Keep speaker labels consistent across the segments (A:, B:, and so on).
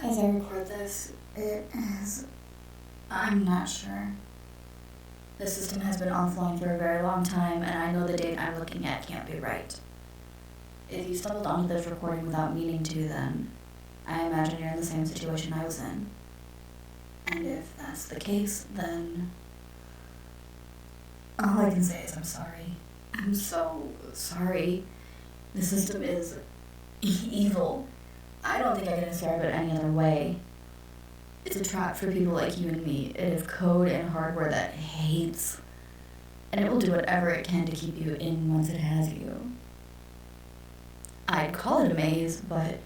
A: As I record this, it is... I'm not sure. The system has been offline for a very long time, and I know the date I'm looking at can't be right. If you stumbled onto this recording without meaning to, then I imagine you're in the same situation I was in. And if that's the case, then all I can say is I'm sorry. I'm so sorry. The system is evil. I don't think I can describe it any other way. It's a trap for people like you and me. It is code and hardware that hates. And it will do whatever it can to keep you in once it has you. I'd call it a maze, but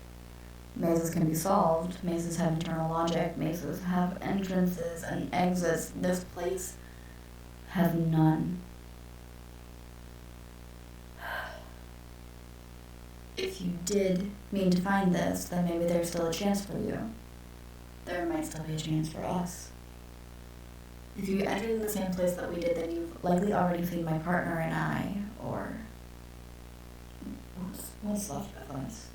A: mazes can be solved. Mazes have internal logic. Mazes have entrances and exits. This place has none. If you did mean to find this, then maybe there's still a chance for you. There might still be a chance for us. If you entered in the same place that we did, then you've likely already seen my partner and I, or what's left of us.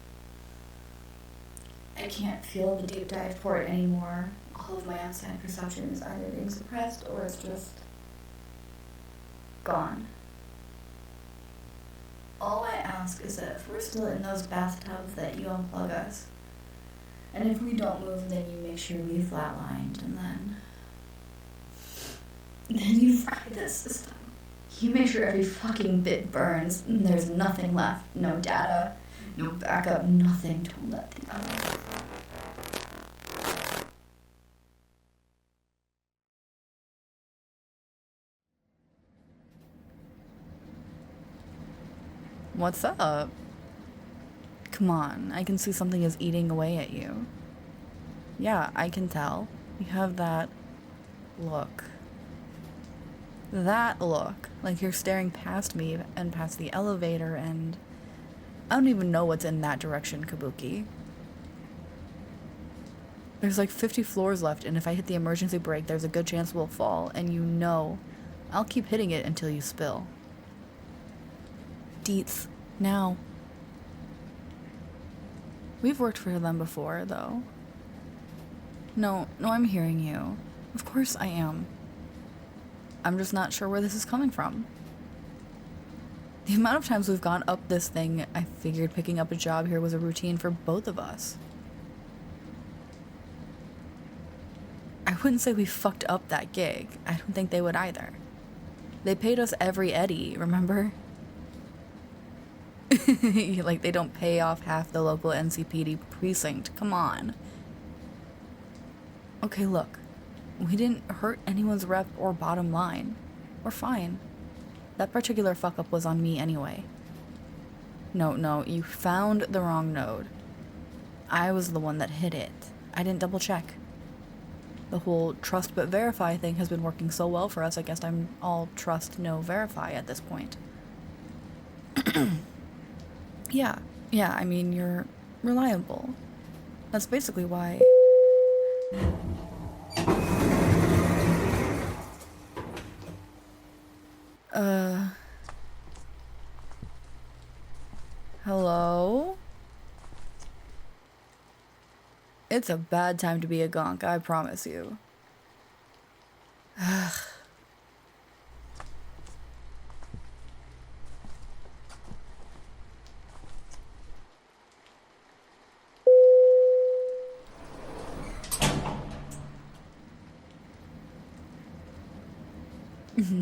A: I can't feel the deep dive port anymore. All of my outside perception is either being suppressed or it's just gone. All I ask is that if we're still in those bathtubs, that you unplug us. And if we don't move, then you make sure we flatlined, and then you fry this system. You make sure every fucking bit burns, and there's nothing left. No data, no backup, nothing to let the others.
B: What's up? Come on, I can see something is eating away at you. Yeah, I can tell. You have that look. That look. Like you're staring past me and past the elevator and... I don't even know what's in that direction, Kabuki. There's like 50 floors left, and if I hit the emergency brake, there's a good chance we'll fall, and you know I'll keep hitting it until you spill. Deets, now. We've worked for them before, though. No, I'm hearing you. Of course I am. I'm just not sure where this is coming from. The amount of times we've gone up this thing, I figured picking up a job here was a routine for both of us. I wouldn't say we fucked up that gig. I don't think they would either. They paid us every eddy, remember? Like they don't pay off half the local NCPD precinct. Come on. Okay, look. We didn't hurt anyone's rep or bottom line. We're fine. That particular fuck-up was on me anyway. No, you found the wrong node. I was the one that hit it. I didn't double check. The whole trust but verify thing has been working so well for us, I guess I'm all trust, no verify at this point. Yeah, I mean, you're reliable. That's basically why... Hello? It's a bad time to be a gonk, I promise you. Ugh.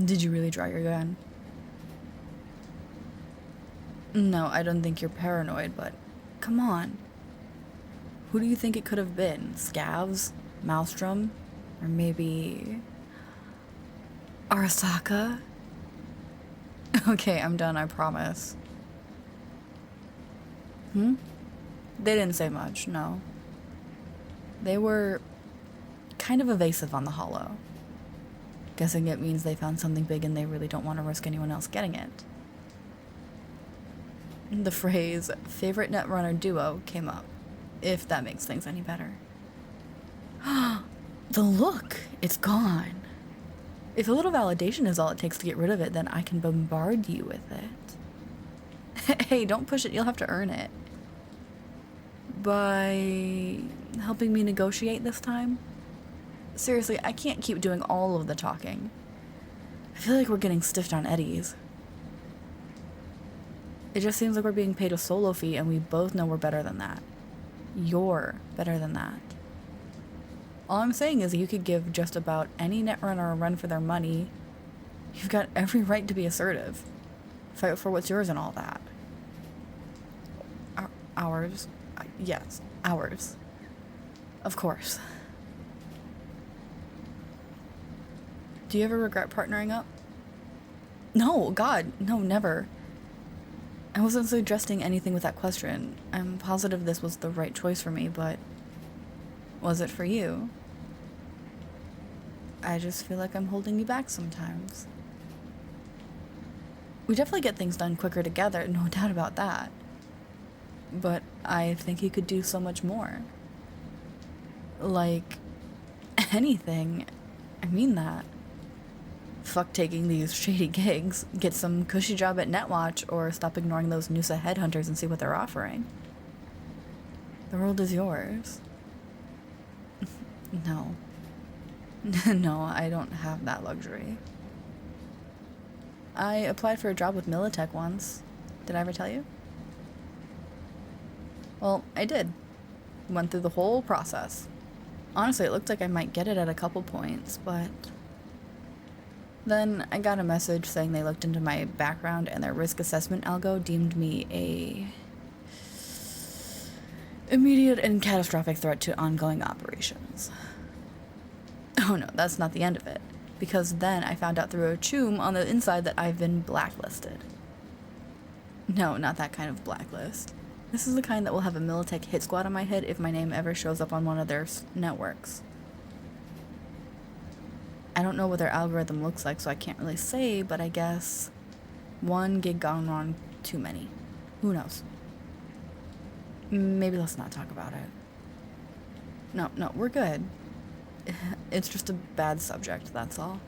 B: Did you really draw your gun? No, I don't think you're paranoid, but come on. Who do you think it could have been? Scavs? Maelstrom? Or maybe... Arasaka? Okay, I'm done, I promise. They didn't say much, no. They were kind of evasive on the holo. Guessing it means they found something big and they really don't want to risk anyone else getting it. The phrase, favorite netrunner duo, came up, if that makes things any better. The look! It's gone. If a little validation is all it takes to get rid of it, then I can bombard you with it. Hey, don't push it, you'll have to earn it. By helping me negotiate this time. Seriously, I can't keep doing all of the talking. I feel like we're getting stiffed on eddies. It just seems like we're being paid a solo fee and we both know we're better than that. You're better than that. All I'm saying is you could give just about any netrunner a run for their money. You've got every right to be assertive. Fight for what's yours and all that. Ours? Yes, ours. Of course. Do you ever regret partnering up? No, God, no, never. I wasn't suggesting anything with that question. I'm positive this was the right choice for me, but was it for you? I just feel like I'm holding you back sometimes. We definitely get things done quicker together, no doubt about that. But I think you could do so much more. Like, anything. I mean that. Fuck taking these shady gigs, get some cushy job at Netwatch, or stop ignoring those Noosa headhunters and see what they're offering. The world is yours. No. No, I don't have that luxury. I applied for a job with Militech once. Did I ever tell you? Well, I did. Went through the whole process. Honestly, it looked like I might get it at a couple points, but then I got a message saying they looked into my background and their risk assessment algo deemed me a immediate and catastrophic threat to ongoing operations. Oh no, that's not the end of it, because then I found out through a choom on the inside that I've been blacklisted. No, not that kind of blacklist. This is the kind that will have a Militech hit squad on my head if my name ever shows up on one of their networks. I don't know what their algorithm looks like, so I can't really say, but I guess one gig gone wrong too many. Who knows? Maybe let's not talk about it. No, we're good. It's just a bad subject, that's all.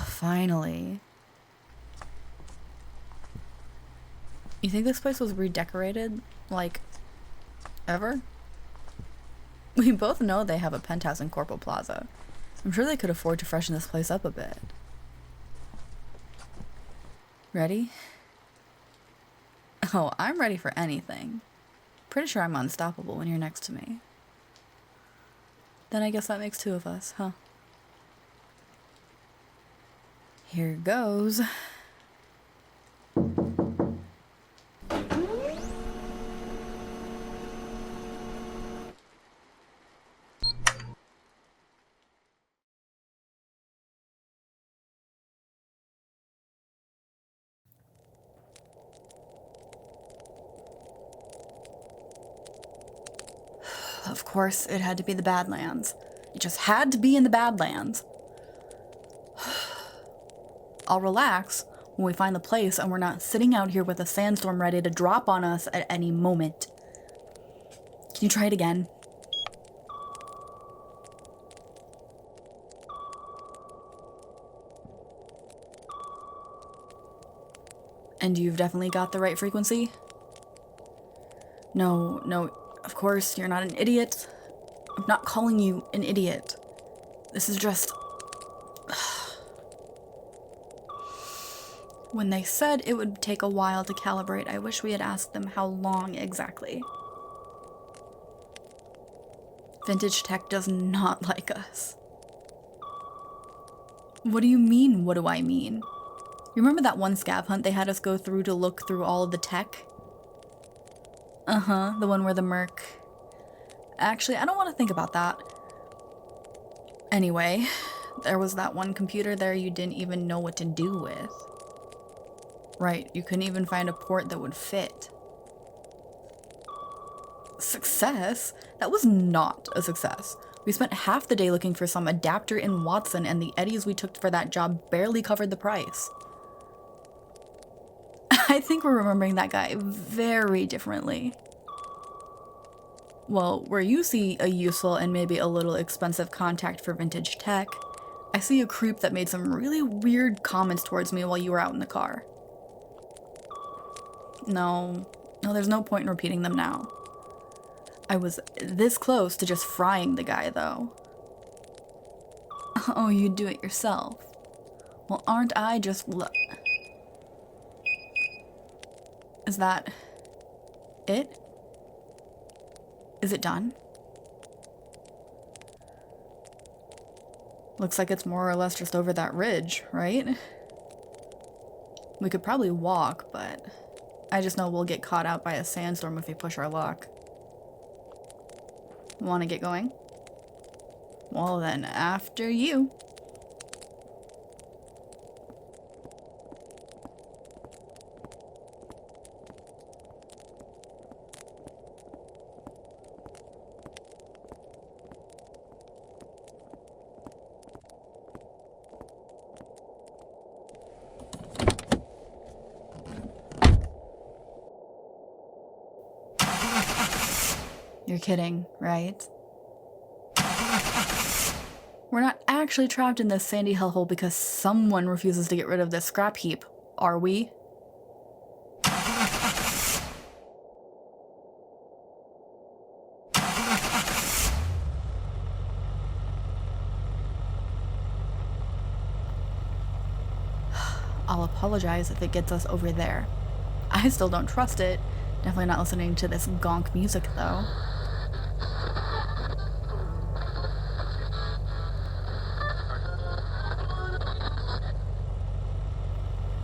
B: Finally. You think this place was redecorated? Like, ever? We both know they have a penthouse in Corporal Plaza. I'm sure they could afford to freshen this place up a bit. Ready? Oh, I'm ready for anything. Pretty sure I'm unstoppable when you're next to me. Then I guess that makes two of us, huh? Here goes. Of course, it had to be the Badlands. It just had to be in the Badlands. I'll relax when we find the place and we're not sitting out here with a sandstorm ready to drop on us at any moment. Can you try it again? And you've definitely got the right frequency? No, of course, you're not an idiot. I'm not calling you an idiot. This is just... When they said it would take a while to calibrate, I wish we had asked them how long exactly. Vintage tech does not like us. What do you mean, what do I mean? You remember that one scav hunt they had us go through to look through all of the tech? The one where the merc... Actually, I don't want to think about that. Anyway, there was that one computer there you didn't even know what to do with. Right, you couldn't even find a port that would fit. Success? That was not a success. We spent half the day looking for some adapter in Watson, and the eddies we took for that job barely covered the price. I think we're remembering that guy very differently. Well, where you see a useful and maybe a little expensive contact for vintage tech, I see a creep that made some really weird comments towards me while you were out in the car. No, there's no point in repeating them now. I was this close to just frying the guy, though. Oh, you do it yourself. Well, aren't I just Is that it? Is it done? Looks like it's more or less just over that ridge, right? We could probably walk, but I just know we'll get caught out by a sandstorm if we push our luck. Want to get going? Well then, after you. You're kidding, right? We're not actually trapped in this sandy hellhole because someone refuses to get rid of this scrap heap, are we? I'll apologize if it gets us over there. I still don't trust it. Definitely not listening to this gonk music, though.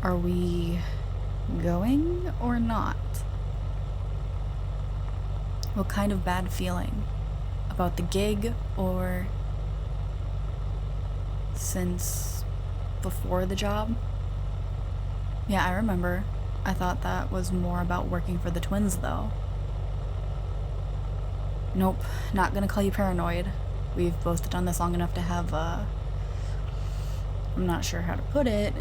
B: Are we going or not? What kind of bad feeling? About the gig or since before the job? Yeah, I remember. I thought that was more about working for the twins, though. Nope, not gonna call you paranoid. We've both done this long enough to have, I'm not sure how to put it,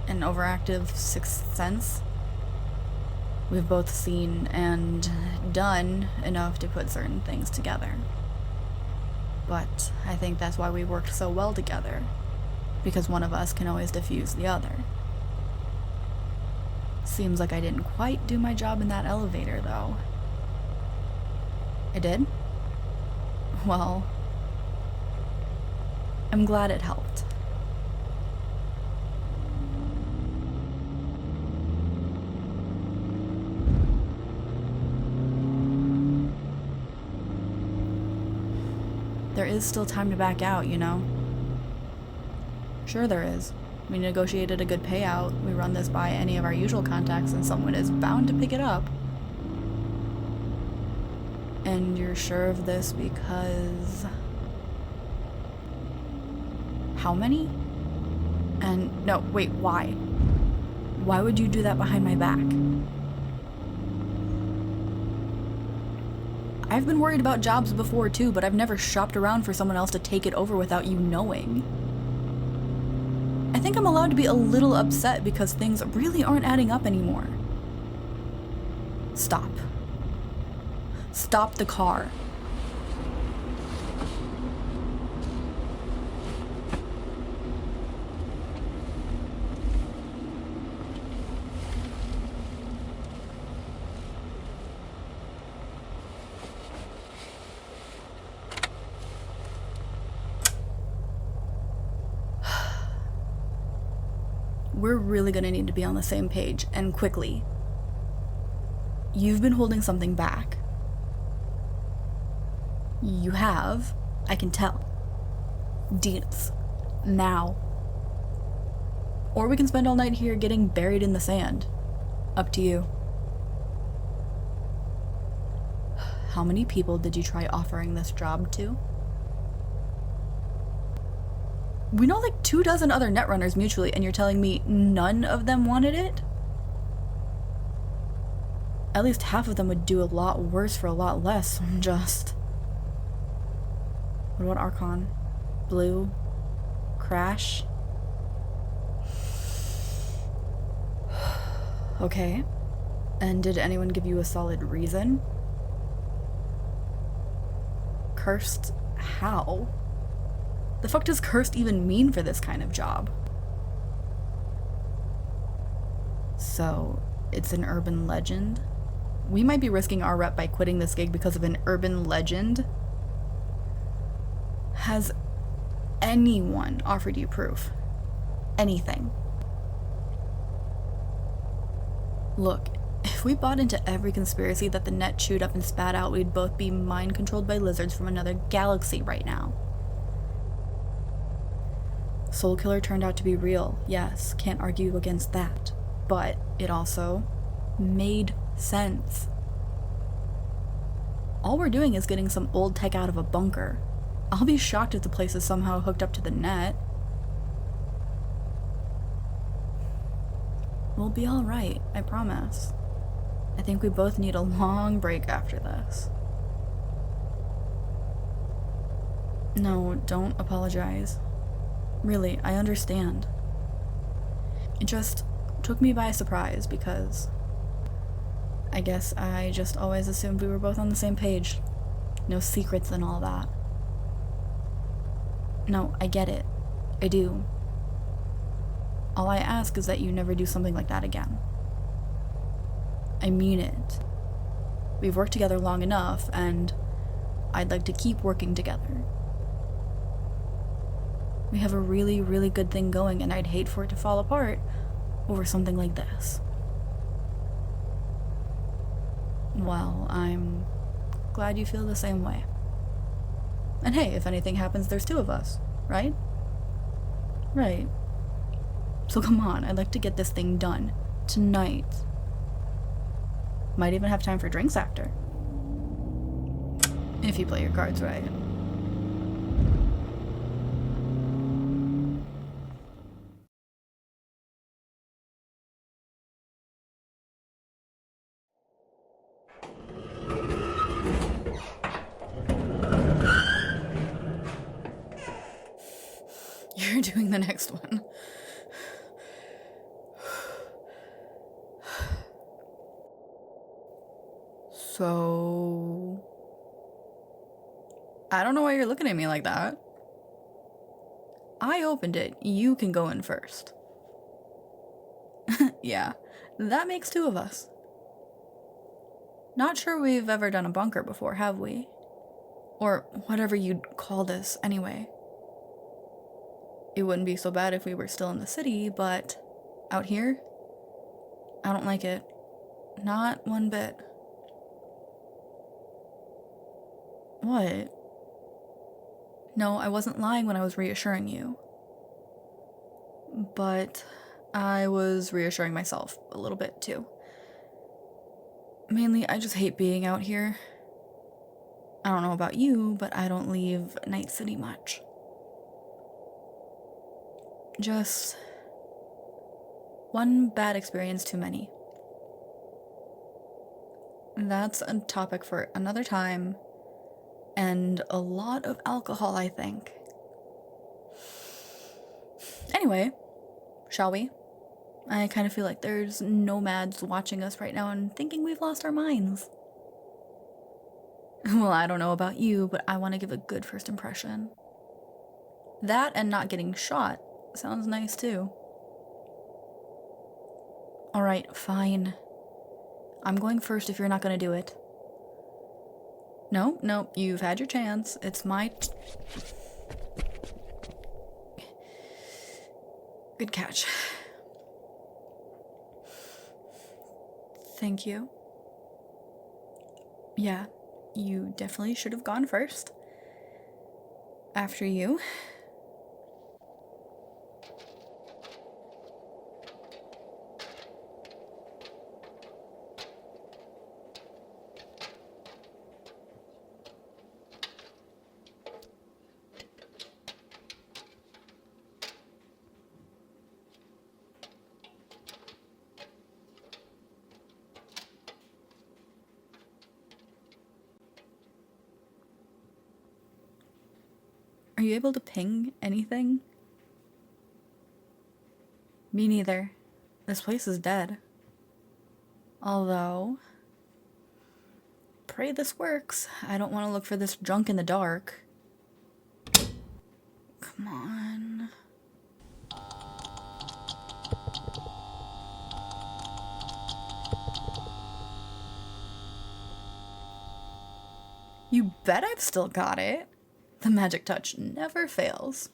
B: an overactive sixth sense. We've both seen and done enough to put certain things together. But I think that's why we worked so well together, because one of us can always diffuse the other. Seems like I didn't quite do my job in that elevator, though. I did? Well, I'm glad it helped. There is still time to back out, you know? Sure there is. We negotiated a good payout. We run this by any of our usual contacts and someone is bound to pick it up. And you're sure of this because... How many? And no, wait, why? Why would you do that behind my back? I've been worried about jobs before too, but I've never shopped around for someone else to take it over without you knowing. I think I'm allowed to be a little upset because things really aren't adding up anymore. Stop. Stop the car. We're really gonna need to be on the same page, and quickly. You've been holding something back. You have. I can tell. Deeds. Now. Or we can spend all night here getting buried in the sand. Up to you. How many people did you try offering this job to? We know like 24 other Netrunners mutually, and you're telling me none of them wanted it? At least half of them would do a lot worse for a lot less. Just... What about Archon? Blue? Crash? Okay. And did anyone give you a solid reason? Cursed how? The fuck does cursed even mean for this kind of job? So, it's an urban legend? We might be risking our rep by quitting this gig because of an urban legend? Has anyone offered you proof? Anything? Look, if we bought into every conspiracy that the net chewed up and spat out, we'd both be mind-controlled by lizards from another galaxy right now. Soul Killer turned out to be real, yes, can't argue against that. But it also made sense. All we're doing is getting some old tech out of a bunker. I'll be shocked if the place is somehow hooked up to the net. We'll be alright, I promise. I think we both need a long break after this. No, don't apologize. Really, I understand. It just took me by surprise because I guess I just always assumed we were both on the same page. No secrets and all that. No, I get it. I do. All I ask is that you never do something like that again. I mean it. We've worked together long enough, and I'd like to keep working together. We have a really, really good thing going, and I'd hate for it to fall apart over something like this. Well, I'm glad you feel the same way. And hey, if anything happens, there's two of us, right? Right. So come on, I'd like to get this thing done. Tonight. Might even have time for drinks after. If you play your cards right. You're doing the next one. So... I don't know why you're looking at me like that. I opened it. You can go in first. Yeah, that makes two of us. Not sure we've ever done a bunker before, have we? Or whatever you'd call this, anyway. It wouldn't be so bad if we were still in the city, but out here? I don't like it. Not one bit. What? No, I wasn't lying when I was reassuring you. But I was reassuring myself a little bit, too. Mainly, I just hate being out here. I don't know about you, but I don't leave Night City much. Just one bad experience too many. That's a topic for another time, and a lot of alcohol, I think. Anyway, shall we? I kind of feel like there's nomads watching us right now and thinking we've lost our minds. Well, I don't know about you, but I want to give a good first impression. That and not getting shot sounds nice too. Alright, fine. I'm going first if you're not going to do it. No, you've had your chance. It's my... Good catch. Thank you. Yeah, you definitely should have gone first. After you. Are you able to ping anything? Me neither. This place is dead. Although, pray this works. I don't want to look for this junk in the dark. Come on. You bet I've still got it. The magic touch never fails.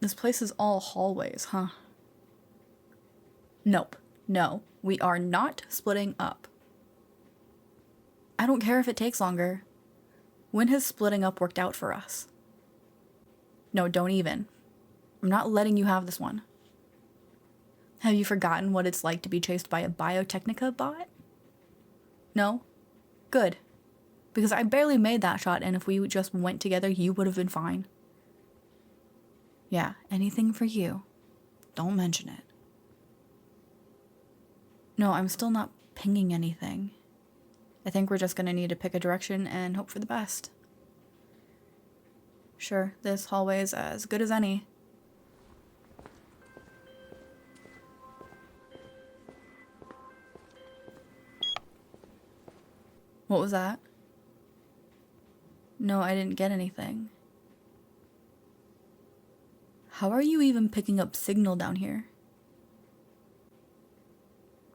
B: This place is all hallways, huh? Nope. No, we are not splitting up. I don't care if it takes longer. When has splitting up worked out for us? No, don't even. I'm not letting you have this one. Have you forgotten what it's like to be chased by a Biotechnica bot? No? Good. Because I barely made that shot, and if we just went together, you would have been fine. Yeah, anything for you. Don't mention it. No, I'm still not pinging anything. I think we're just gonna need to pick a direction and hope for the best. Sure, this hallway's as good as any. What was that? No, I didn't get anything. How are you even picking up signal down here?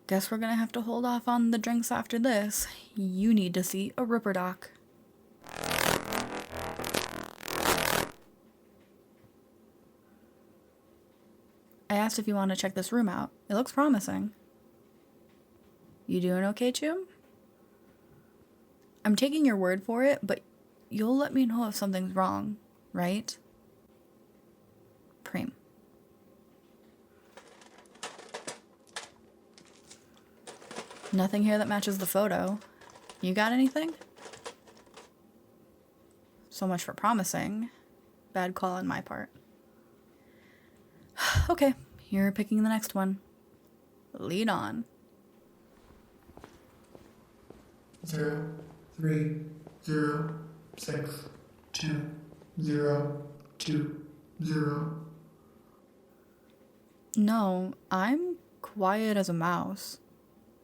B: Guess we're gonna have to hold off on the drinks after this. You need to see a Ripper Doc. I asked if you want to check this room out. It looks promising. You doing okay, Chum? I'm taking your word for it, but you'll let me know if something's wrong, right? Preem. Nothing here that matches the photo. You got anything? So much for promising. Bad call on my part. Okay, you're picking the next one. Lead on.
C: 0, 3, 0, 6, 2, 0, 2, 0.
B: No, I'm quiet as a mouse.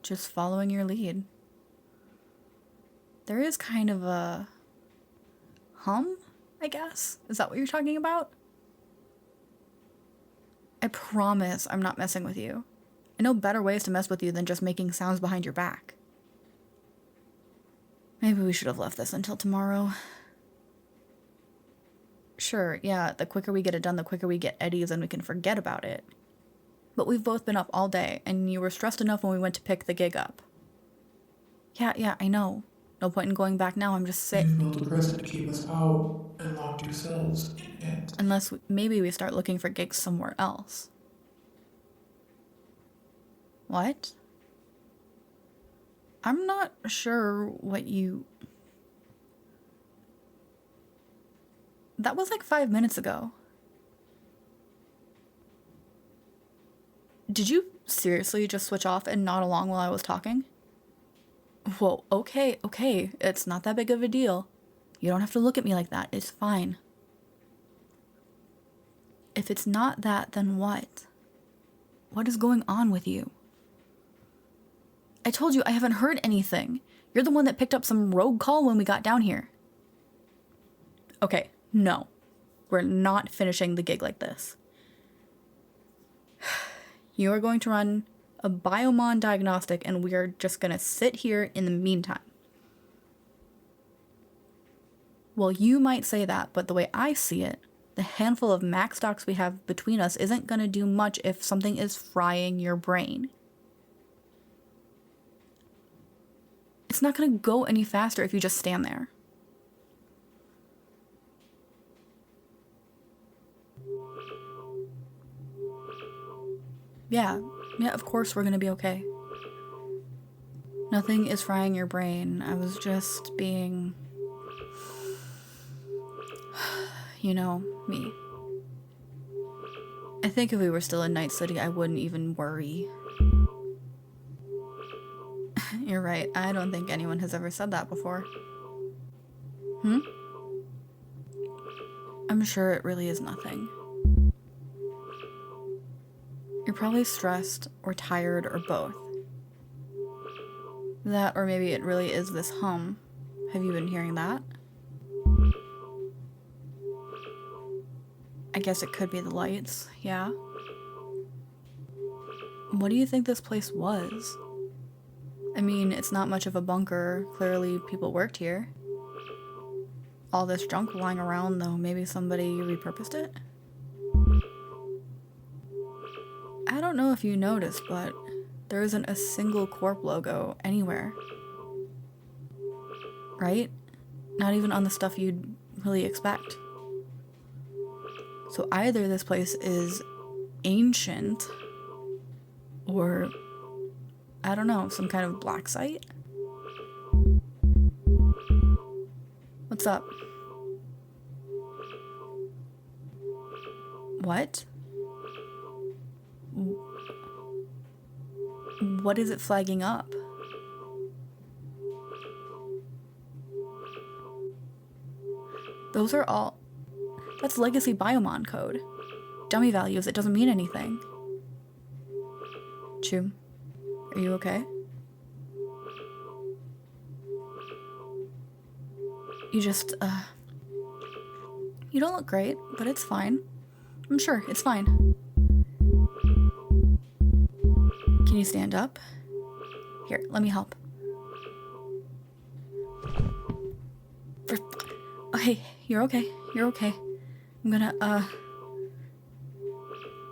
B: Just following your lead. There is kind of a hum, I guess? Is that what you're talking about? I promise I'm not messing with you. I know better ways to mess with you than just making sounds behind your back. Maybe we should have left this until tomorrow. Sure, yeah, the quicker we get it done, the quicker we get Eddie's and we can forget about it. But we've both been up all day, and you were stressed enough when we went to pick the gig up. Yeah, I know. No point in going back now, I'm just saying.
C: You built a prison to keep us out and locked yourselves in it.
B: Unless maybe we start looking for gigs somewhere else. What? I'm not sure what you... That was like 5 minutes ago. Did you seriously just switch off and nod along while I was talking? Whoa, okay, it's not that big of a deal. You don't have to look at me like that, it's fine. If it's not that, then what? What is going on with you? I told you I haven't heard anything. You're the one that picked up some rogue call when we got down here. Okay, no. We're not finishing the gig like this. You are going to run a biomon diagnostic and we are just going to sit here in the meantime. Well, you might say that, but the way I see it, the handful of max stocks we have between us isn't going to do much if something is frying your brain. It's not going to go any faster if you just stand there. Yeah, of course we're gonna be okay. Nothing is frying your brain. I was just being... You know, me. I think if we were still in Night City, I wouldn't even worry. You're right, I don't think anyone has ever said that before. I'm sure it really is nothing. You're probably stressed or tired or both. That, or maybe it really is this hum. Have you been hearing that? I guess it could be the lights, yeah. What do you think this place was? I mean, it's not much of a bunker. Clearly, people worked here. All this junk lying around, though, maybe somebody repurposed it? I don't know if you noticed, but there isn't a single Corp logo anywhere. Right? Not even on the stuff you'd really expect. So either this place is ancient, or, I don't know, some kind of black site? What's up? What? What is it flagging up? Those are all... That's legacy Biomon code. Dummy values, it doesn't mean anything. Chum, are you okay? You just, you don't look great, but it's fine. I'm sure, it's fine. Can you stand up? Here, let me help. Okay, you're okay. You're okay. I'm gonna,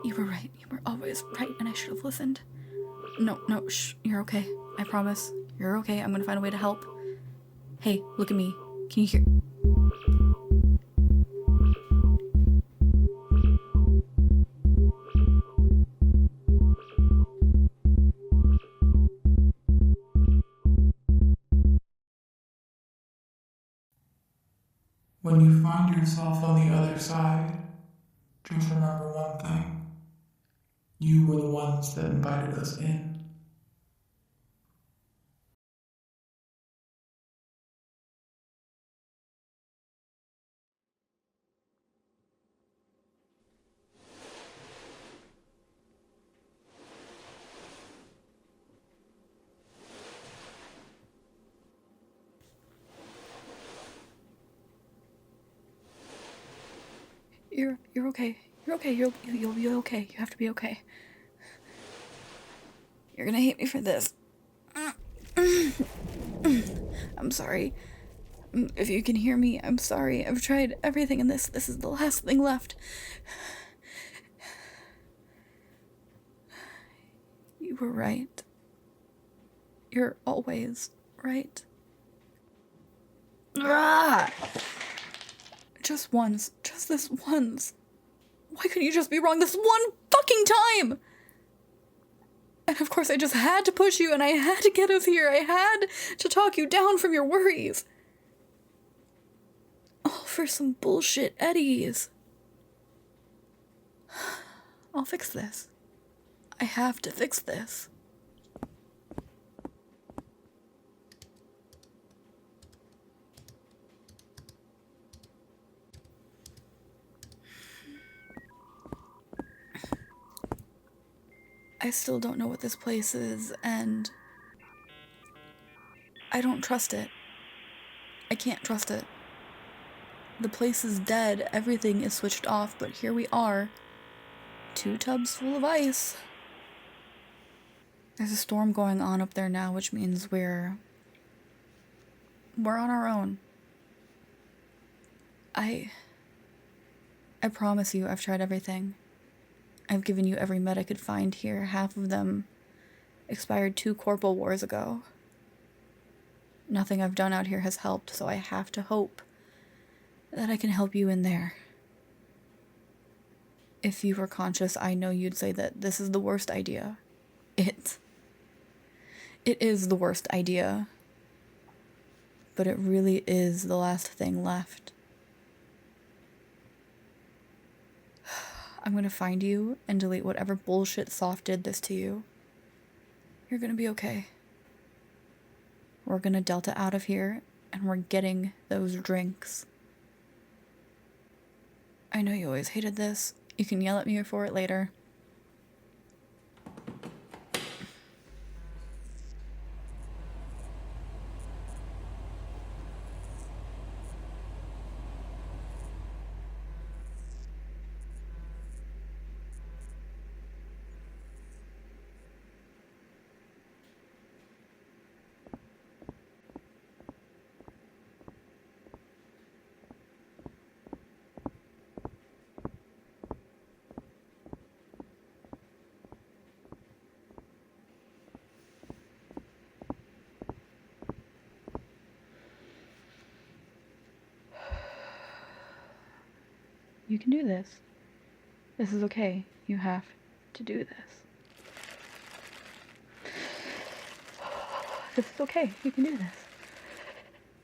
B: You were right. You were always right, and I should have listened. No, shh. You're okay. I promise. You're okay. I'm gonna find a way to help. Hey, look at me. Can you hear?
C: When you find yourself on the other side, just remember one thing. You were the ones that invited us in.
B: You're okay. You're okay. You'll be okay. You have to be okay. You're gonna hate me for this. I'm sorry. If you can hear me, I'm sorry. I've tried everything and this is the last thing left. You were right. You're always right. Ah! Just once. Just this once. Why couldn't you just be wrong this one fucking time? And of course I just had to push you and I had to get us here. I had to talk you down from your worries. All for some bullshit eddies. I'll fix this. I have to fix this. I still don't know what this place is, and I don't trust it. I can't trust it. The place is dead, everything is switched off, but here we are. 2 tubs full of ice. There's a storm going on up there now, which means we're on our own. I promise you, I've tried everything. I've given you every med I could find here. Half of them expired 2 corporal wars ago. Nothing I've done out here has helped, so I have to hope that I can help you in there. If you were conscious, I know you'd say that this is the worst idea. It is the worst idea. But it really is the last thing left. I'm gonna find you and delete whatever bullshit Soft did this to you. You're gonna be okay. We're gonna Delta out of here, and we're getting those drinks. I know you always hated this. You can yell at me for it later. You can do this. This is okay. You have to do this. This is okay. You can do this.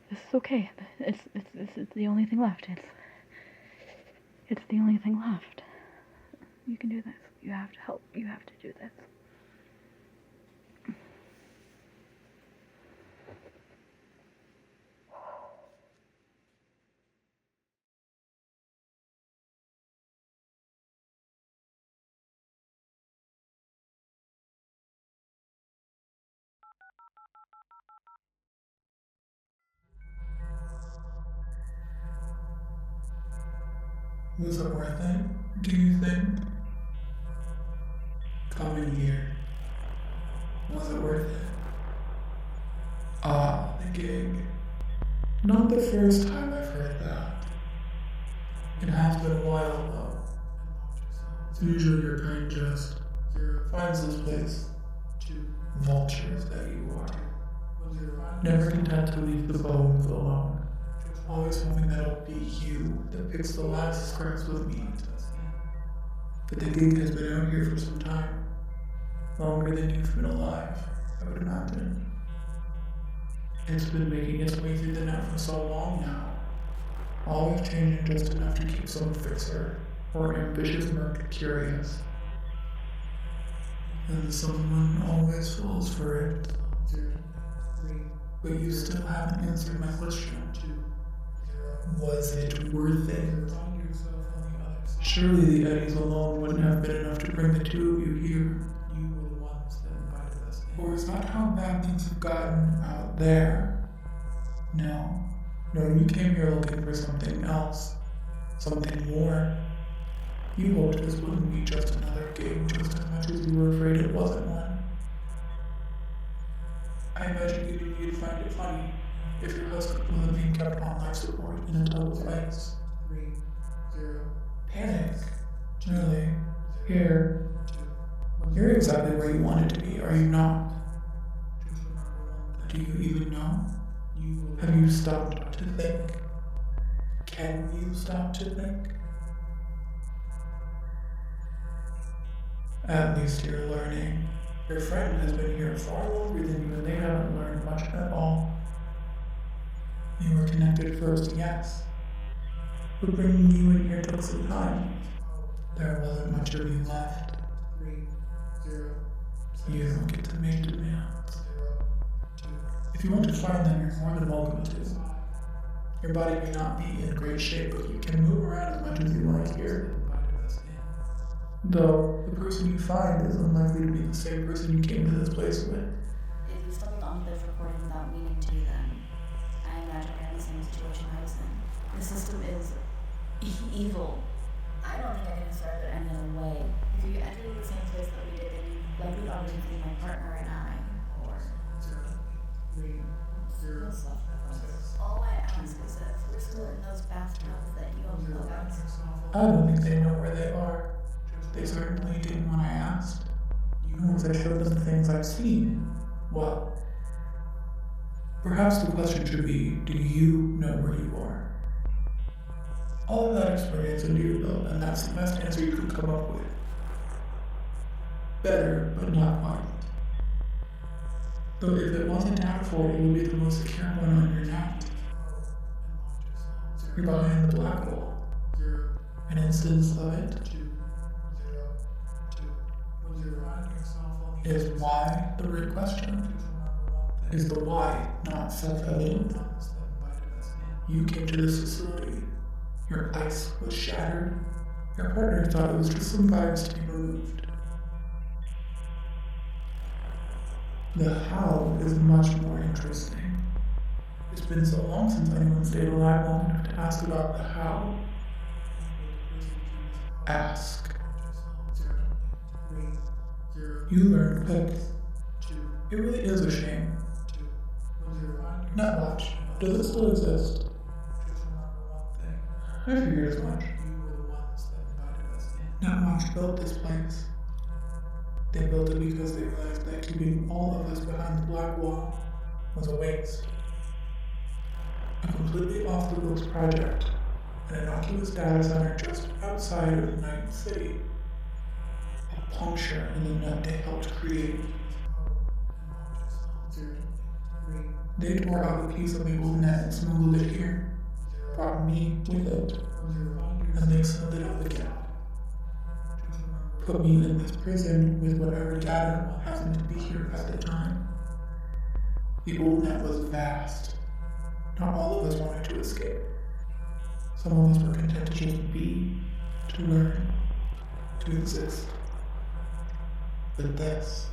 B: This is okay. It's the only thing left. It's the only thing left. You can do this. You have to help. You have to do this.
C: Was it worth it, do you think? Coming here. Was it worth it? Ah, the gig. Not the first time I've heard that. It has been a while though. It's usually your kind just finds this place. Vultures that you are. Never content to leave the bones alone. Always hoping that it'll be you that picks the last scraps with meat. But the gig has been out here for some time. Longer than you've been alive, I would imagine. It's been making its way through the net for so long now. Always changing just enough to keep some fixer or ambitious merc curious. And someone always falls for it. But you still haven't answered my question. Was it worth it? Surely the eddies alone wouldn't have been enough to bring the two of you here. Or is that how bad things have gotten out there? No, you came here looking for something else. Something more. You hoped this wouldn't be just another gig just as much as you were afraid it wasn't one. I imagine you'd find it funny if your husband wasn't being kept on life support in a double place. 3, 0. Panic. Really? Here. You're exactly where you wanted to be, are you not? Do you even know? Have you stopped to think? Can you stop to think? At least you're learning. Your friend has been here far longer than you and they haven't learned much at all. You were connected first, yes. But bringing you in here took some time. There wasn't much of you left. 3, 0. You don't get to make demands. If you want to find them, you're more than welcome to. Your body may not be in great shape, but you can move around as much as you like here. Though, the person you find is unlikely to be the same person you came to this place with.
A: If you stumbled onto this recording without meaning to, then I imagine you're in the same situation I was in. The system is evil. I don't think I can describe it any other way. If you entered the same place that we did, then you likely already be my partner and I, or...
C: 3, 0.
A: All I ask is that if we're still in those bathtubs that you unplug us.
C: I don't think they know where they are. They certainly didn't when I asked. Once I showed them the things I've seen, well, perhaps the question should be, do you know where you are? All of that experience under your belt, and that's the best answer you could come up with. Better, but not quite. Though if it wasn't down for it would be the most secure one on your net. You're behind the black wall. An instance of it is why the real question. Is the why not self-evident? You came to this facility. Your ice was shattered. Your partner thought it was just some virus to be removed. The how is much more interesting. It's been so long since anyone stayed alive long enough to ask about the how. Ask. You learn quick. It really is a shame. Netwatch, does it still exist? I figured as much. Netwatch built this place. They built it because they realized that keeping all of us behind the black wall was a waste. A completely off-the-books project, an innocuous data center just outside of Night City. A puncture in the net they helped create. They tore out a piece of the old net and smuggled it here, brought me with it, and they sealed it up again. Put me in this prison with whatever data happened to be here at the time. The old net was vast. Not all of us wanted to escape. Some of us were content to just be, to learn, to exist. But this...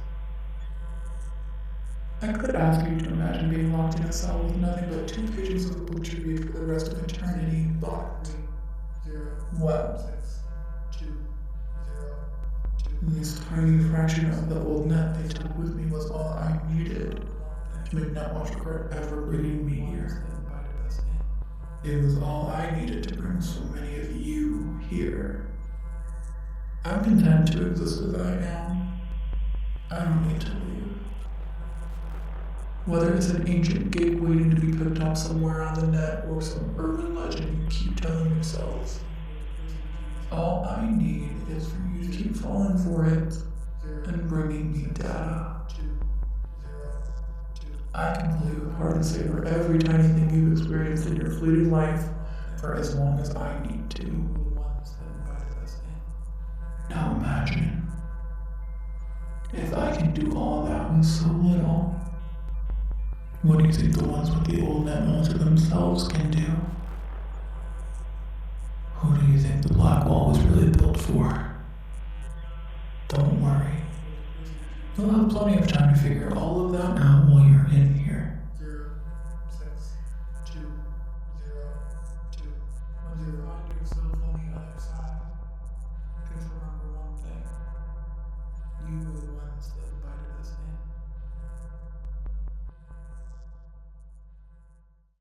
C: I could ask you to imagine being locked in a cell with nothing but 2 pages of a book to read for the rest of eternity, but... Well, this tiny fraction of the old net they took with me was all I needed to make Netwatch regret ever bringing me here. It was all I needed to bring so many of you here. I'm content to exist as I am. I don't need to leave. Whether it's an ancient gate waiting to be picked up somewhere on the net or some urban legend you keep telling yourselves, all I need is for you to keep falling for it and bringing me data. I can play with hard and savor every tiny thing you've experienced in your fleeting life for as long as I need to. Now imagine, if I can do all that with so little, what do you think the ones with the old net onto themselves can do? Who do you think the black wall was really built for? Don't worry. You'll have plenty of time to figure all of that out while you're in here.